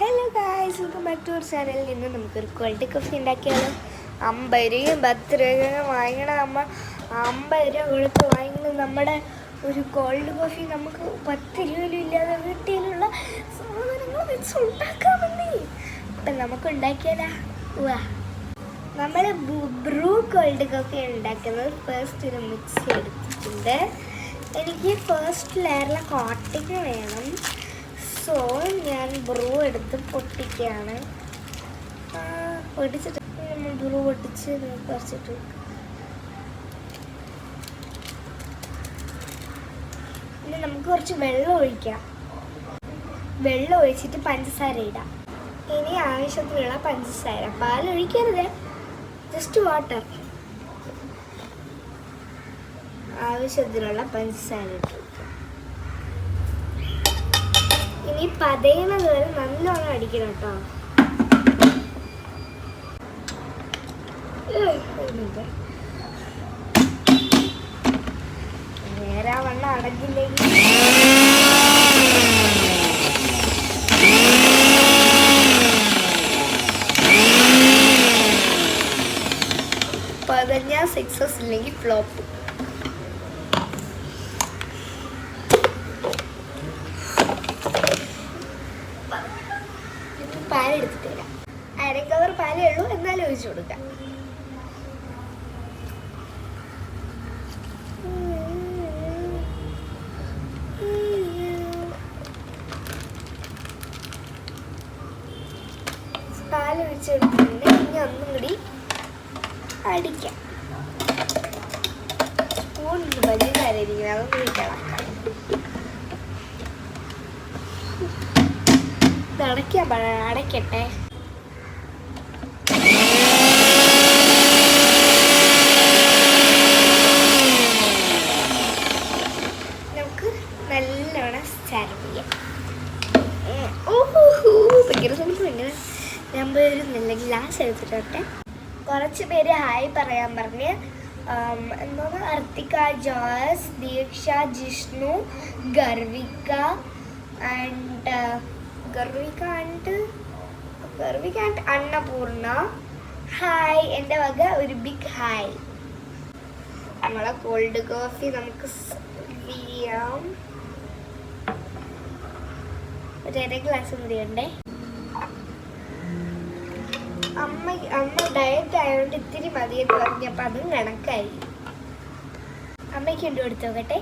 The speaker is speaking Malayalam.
Hello guys, welcome back to our channel. ഇന്ന് നമുക്കൊരു കോൾഡ് കോഫി ഉണ്ടാക്കിയാലോ. 50 രൂപയും 10 രൂപയും വാങ്ങണം. നമ്മൾ 50 രൂപ കൊടുത്ത് വാങ്ങുന്നത് നമ്മുടെ ഒരു കോൾഡ് കോഫി നമുക്ക് 10 രൂപയിലും ഇല്ലാതെ വീട്ടിലുള്ള സാധനങ്ങൾ വെച്ച് ഉണ്ടാക്കാമെന്നേ. അപ്പം നമുക്ക് ഉണ്ടാക്കിയാലോ. വാ, നമ്മൾ ബ്രൂ കോൾഡ് കോഫി ഉണ്ടാക്കുന്നത്. ഫസ്റ്റ് ഒരു മിക്സി എടുത്തിട്ടുണ്ട്. എനിക്ക് ഫസ്റ്റ് ലെയറിലെ കോട്ടിങ് വേണം. സോ ഞാൻ ബ്രൂ എടുത്ത് പൊട്ടിക്കുകയാണ്. പൊട്ടിച്ചിട്ട് നമ്മൾ ബ്രൂ പൊട്ടിച്ച് കുറച്ചിട്ട് ഇനി നമുക്ക് കുറച്ച് വെള്ളം ഒഴിക്കാം. വെള്ളം ഒഴിച്ചിട്ട് പഞ്ചസാര ഇടാം. ഇനി ആവശ്യത്തിനുള്ള പഞ്ചസാര, പാൽ ഒഴിക്കരുത്, ജസ്റ്റ് വാട്ടർ. ആവശ്യത്തിനുള്ള പഞ്ചസാര ഇട്ടു. ഇനി പതയുന്നത് വരെ നല്ലോണം അടിക്കണം കേട്ടോ. നേരെ വണ്ണം അടങ്ങില്ലെങ്കിൽ പതഞ്ഞ സക്സസ്, ഇല്ലെങ്കിൽ ഫ്ലോപ്പ്. പാലെടുത്തിട്ട് വരാം. 1/2 കവർ പാലേ ഉള്ളൂ, എന്നാലും ഒഴിച്ചു കൊടുക്കാം. പാല് ഒഴിച്ചെടുത്തിട്ടുണ്ട്. ഇനി ഒന്നും കൂടി അടിക്കാം. സ്പൂൺ വലിയ കാര്യമായിരിക്കും, അതൊന്നും കഴിക്കാം. അടയ്ക്കട്ടെ. നമുക്ക് നല്ലോണം സെർവ് ചെയ്യാം. ഭയങ്കര സമയത്ത് ഭയങ്കര ഞാൻ ഒരു നല്ല ഗ്ലാസ് എടുത്തിട്ടോട്ടെ. കുറച്ച് പേര് ഹായ് പറയാൻ പറഞ്ഞ്. എന്താണ്, അർത്തിക, ജോസ്, ദീക്ഷ, ജിഷ്ണു, ഗർവിക ആൻഡ് അന്നപൂർണ. ഹായ്, എൻ്റെ വക ഒരു ബിഗ് ഹായ്. നമ്മളെ കോൾഡ് കോഫി നമുക്ക് ചെയ്യാം. ഒരു 1/2 ഗ്ലാസ് കൂടി ഉണ്ടേ. അമ്മ ഡയറ്റ് ആയതുകൊണ്ട് ഇത്തിരി മതിയെന്ന് പറഞ്ഞപ്പോൾ അതും കണക്കായി. അമ്മയ്ക്ക് കൊണ്ട് കൊടുത്തു നോക്കട്ടെ.